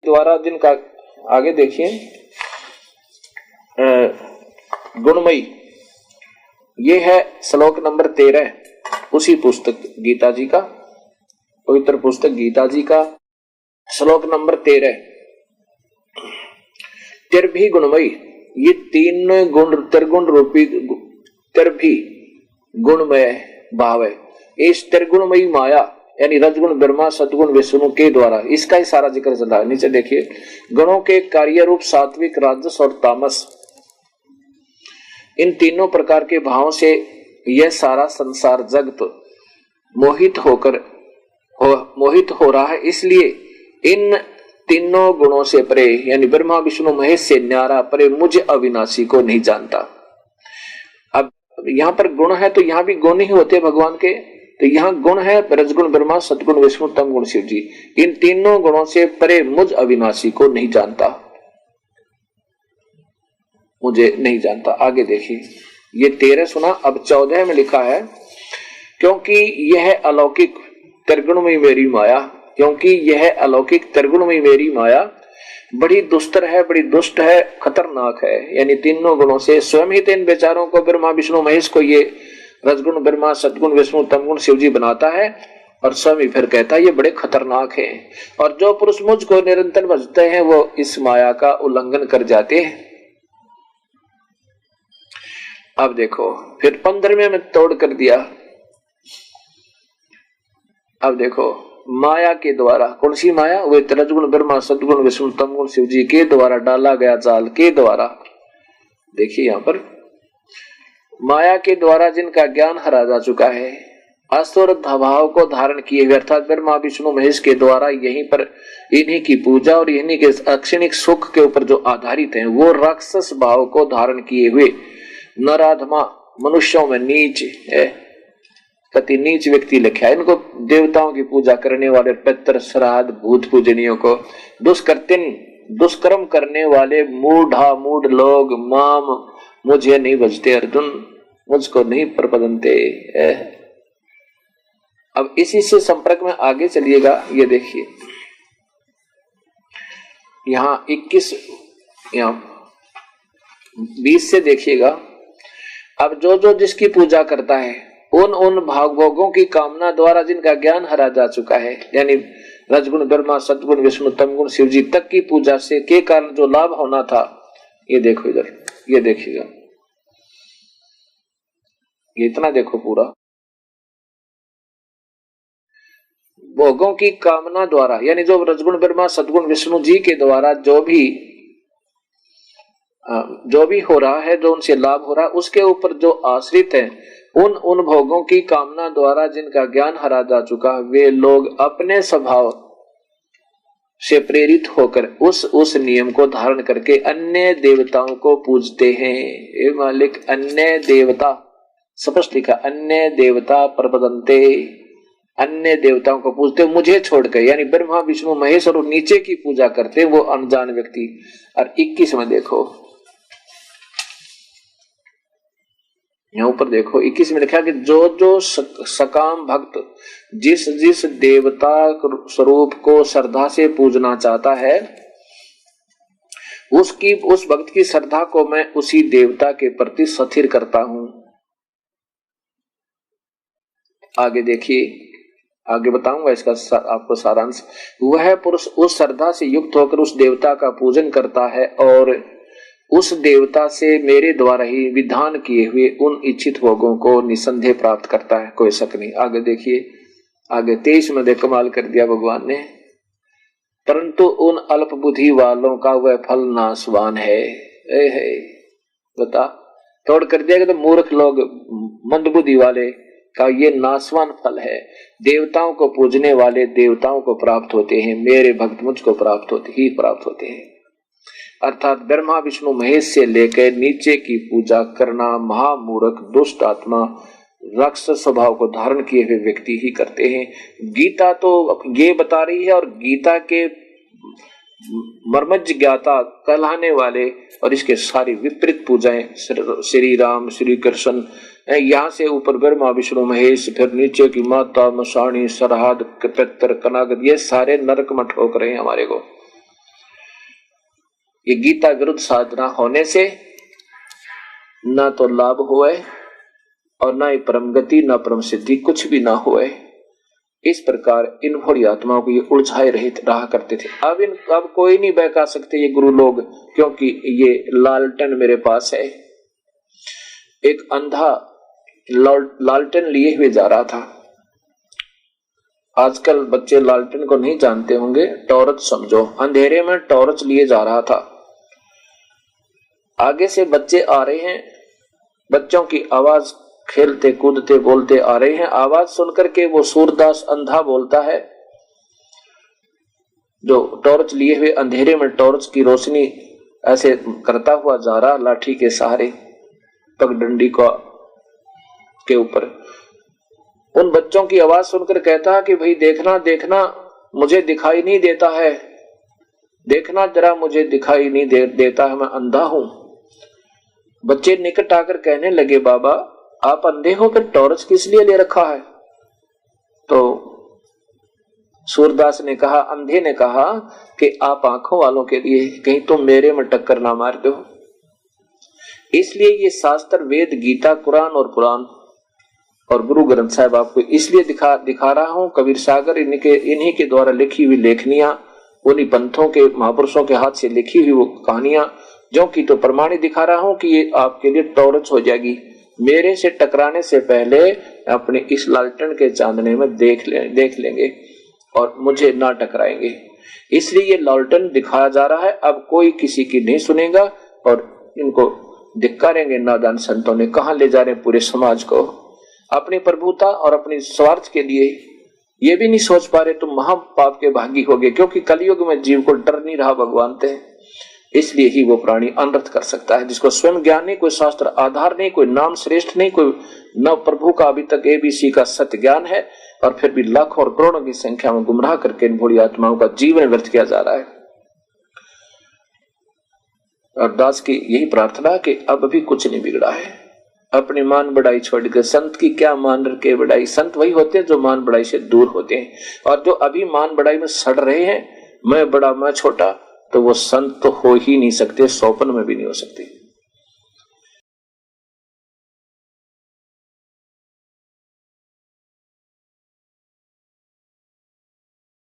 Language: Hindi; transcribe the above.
द्वारा जिनका, आगे देखिए, गुणमयी, ये है श्लोक नंबर 13 उसी पुस्तक गीता जी का, पवित्र पुस्तक गीता जी का श्लोक नंबर 13। तिर्भी गुणमयी, ये तीन गुण त्रिगुण रूपी तिर्भी गुणमय भाव है। इस त्रिगुणमयी माया यानी रजगुण ब्रह्मा सदगुण विष्णु के द्वारा, इसका ही सारा जिक्र चला है। नीचे देखिए, गुणों के कार्य रूप सात्विक, राजस और तामस, इन तीनों प्रकार के भावों से यह सारा संसार जगत मोहित हो रहा है। इसलिए इन तीनों गुणों से परे यानी ब्रह्मा विष्णु महेश से न्यारा परे मुझे अविनाशी को नहीं जानता। अब यहाँ पर गुण है तो यहाँ भी गुण ही होते भगवान के, तो यहाँ गुण है रजगुण ब्रह्मा सदगुण विष्णु तम गुण शिव जी, इन तीनों गुणों से परे मुझ अविनाशी को नहीं जानता, मुझे नहीं जानता। आगे देखिए, ये 13 सुना, अब 14 में लिखा है, क्योंकि यह अलौकिक त्रिगुणमयी मेरी माया, क्योंकि यह अलौकिक त्रिगुणमयी मेरी माया बड़ी दुस्तर है, बड़ी दुष्ट है, खतरनाक है। यानी तीनों गुणों से स्वयं ही इन बेचारों को, ब्रह्मा विष्णु महेश को, ये रजगुण ब्रह्मा सदगुण विष्णु तमगुण शिव जी बनाता है और स्वयं ही फिर कहता है ये बड़े खतरनाक हैं। और जो पुरुष मुझको निरंतर भजते हैं वो इस माया का उल्लंघन कर जाते हैं। अब देखो, फिर 15वें में तोड़ कर दिया। अब देखो, माया के द्वारा, कौन सी माया? वे रजगुण ब्रह्मा सदगुण विष्णु तमगुण शिव जी के द्वारा डाला गया जाल के द्वारा। देखिए यहाँ पर, माया के द्वारा जिनका ज्ञान हरा जा चुका है, असुर भाव को धारण किए हुए अर्थात ब्रह्मा विष्णु महेश के द्वारा यहीं पर इन्हीं की पूजा और इन्हीं के अक्षणिक सुख के ऊपर जो आधारित हैं, वो राक्षस भाव को धारण किए हुए नराधमा मनुष्यों में नीच है, कति नीच व्यक्ति लिखा है। इनको देवताओं की पूजा करने वाले, पितर श्राद्ध भूत पूजनियों को, दुष्कर्म करने वाले मूढ़ लोग माम मुझे नहीं भजते अर्जुन, मुझको नहीं प्रपदनते। अब इसी से संपर्क में आगे चलिएगा। ये देखिए यहाँ 21 यहाँ 20 से देखिएगा। अब जो जिसकी पूजा करता है उन भागभोगों की कामना द्वारा जिनका ज्ञान हरा जा चुका है, यानी रजगुण ब्रह्मा सदगुण विष्णु तमगुण शिव जी तक की पूजा से के कारण जो लाभ होना था, ये देखो इधर, ये देखिएगा, ये इतना देखो पूरा। भोगों की कामना द्वारा यानी जो रजगुण ब्रह्मा सदगुण विष्णु जी के द्वारा जो भी हो रहा है, जो उनसे लाभ हो रहा है, उसके ऊपर जो आश्रित है, उन भोगों की कामना द्वारा जिनका ज्ञान हरा जा चुका, वे लोग अपने स्वभाव से प्रेरित होकर उस नियम को धारण करके अन्य देवताओं को पूजते हैं। ये मालिक अन्य देवता, स्पष्ट लिखा, अन्य देवता प्रपदन्ते, अन्य देवताओं को पूजते मुझे छोड़कर, यानी ब्रह्मा विष्णु महेश और नीचे की पूजा करते वो अनजान व्यक्ति। और 21 में देखो, यहाँ ऊपर देखो 21 में लिखा कि जो सकाम भक्त जिस देवता स्वरूप को श्रद्धा से पूजना चाहता है, उस भक्त की श्रद्धा को मैं उसी देवता के प्रति स्थिर करता हूं। आगे देखिए, आगे बताऊंगा इसका आपको सारांश। वह पुरुष उस श्रद्धा से युक्त होकर उस देवता का पूजन करता है और उस देवता से मेरे द्वारा ही विधान किए हुए उन इच्छित भोगों को निसंदेह प्राप्त करता है, कोई शक नहीं। आगे देखिए, आगे 23 में देख कमाल कर दिया भगवान ने, परंतु उन अल्प बुद्धि वालों का वह फल नाशवान है। बता, तोड़ कर दिया कि तो मूर्ख लोग, मंद बुद्धि वाले का ये नाशवान फल है। देवताओं को पूजने वाले देवताओं को प्राप्त होते हैं, मेरे भक्त मुझको प्राप्त होते हैं। अर्थात ब्रह्मा विष्णु महेश से लेकर नीचे की पूजा करना महामूर्ख दुष्ट आत्मा राक्षस स्वभाव को धारण किए हुए व्यक्ति ही करते हैं। गीता तो ये बता रही है, और गीता के मर्मज्ञ ज्ञाता कहलाने वाले और इसके सारी विपरीत पूजाएं, श्री राम श्री कृष्ण, यहाँ से ऊपर ब्रह्मा विष्णु महेश, फिर नीचे की माता मसाणी सरहद पितर कनागद, ये सारे नरक में ठोक रहे हैं हमारे को। ये गीता विरुद्ध साधना होने से ना तो लाभ हुए और ना ही परम गति ना परम सिद्धि, कुछ भी ना हुए। इस प्रकार इन भोली आत्माओं को ये उलझाए रहा करते थे। अब कोई नहीं बहका सकते ये गुरु लोग, क्योंकि ये लालटेन मेरे पास है। एक अंधा लालटेन लिए हुए जा रहा था। आजकल बच्चे लालटेन को नहीं जानते होंगे, टॉर्च समझो। अंधेरे में टॉर्च लिए जा रहा था। आगे से बच्चे आ रहे हैं, बच्चों की आवाज खेलते कूदते बोलते आ रहे हैं। आवाज सुनकर के वो सूरदास अंधा बोलता है, जो टॉर्च लिए हुए अंधेरे में टॉर्च की रोशनी ऐसे करता हुआ जा रहा, लाठी के सहारे पगडंडी को के ऊपर। उन बच्चों की आवाज सुनकर कहता है कि भाई देखना देखना, मुझे दिखाई नहीं देता है, देखना जरा मुझे दिखाई नहीं देता है, मैं अंधा हूं। बच्चे निकट आकर कहने लगे, बाबा आप अंधे हो, फिर टॉर्च किस लिए ले रखा है? तो सूरदास ने कहा, अंधे ने कहा कि आप आंखों वालों के लिए, कहीं तुम मेरे में टक्कर ना मार दो। इसलिए ये शास्त्र, वेद, गीता, कुरान और पुराण और गुरु ग्रंथ साहिब आपको इसलिए दिखा रहा हूं। कबीर सागर इन्हीं के द्वारा लिखी हुई लेखनियां, उन्हीं पंथों के महापुरुषों के हाथ से लिखी हुई वो कहानियां, जो कि तो प्रमाणित दिखा रहा हूं कि ये आपके लिए टॉर्च हो जाएगी। मेरे से टकराने से पहले अपने इस लालटेन के चांदने में देख लेंगे और मुझे ना टकराएंगे। इसलिए ये लालटेन दिखाया जा रहा है। अब कोई किसी की नहीं सुनेगा और इनको धिक्कारेंगे नादान संतों ने। कहां ले जा रहे हैं पूरे समाज को? अपनी प्रभुता और अपनी स्वार्थ के लिए ये भी नहीं सोच पा रहे तुम महापाप के भागी होगे, क्योंकि कलयुग में जीव को डर नहीं रहा भगवान से। इसलिए ही वो प्राणी अनर्थ कर सकता है, जिसको स्वयं ज्ञान नहीं, कोई शास्त्र आधार नहीं, कोई नाम श्रेष्ठ नहीं, कोई न प्रभु का अभी तक ABC का सत्य ज्ञान है, और फिर भी लाखों और करोड़ों की संख्या में गुमराह करके इन भोली आत्माओं का जीवन व्यर्थ किया जा रहा है। और दास की यही प्रार्थना कि अब भी कुछ नहीं बिगड़ा है। अपनी मान बढ़ाई छोड़ के संत की क्या मान रखे बढ़ाई। संत वही होते हैं जो मान बढ़ाई से दूर होते हैं, और जो अभी मान बढ़ाई में सड़ रहे हैं, मैं बड़ा मैं छोटा, तो वो संत तो हो ही नहीं सकते, सोपन में भी नहीं हो सकते।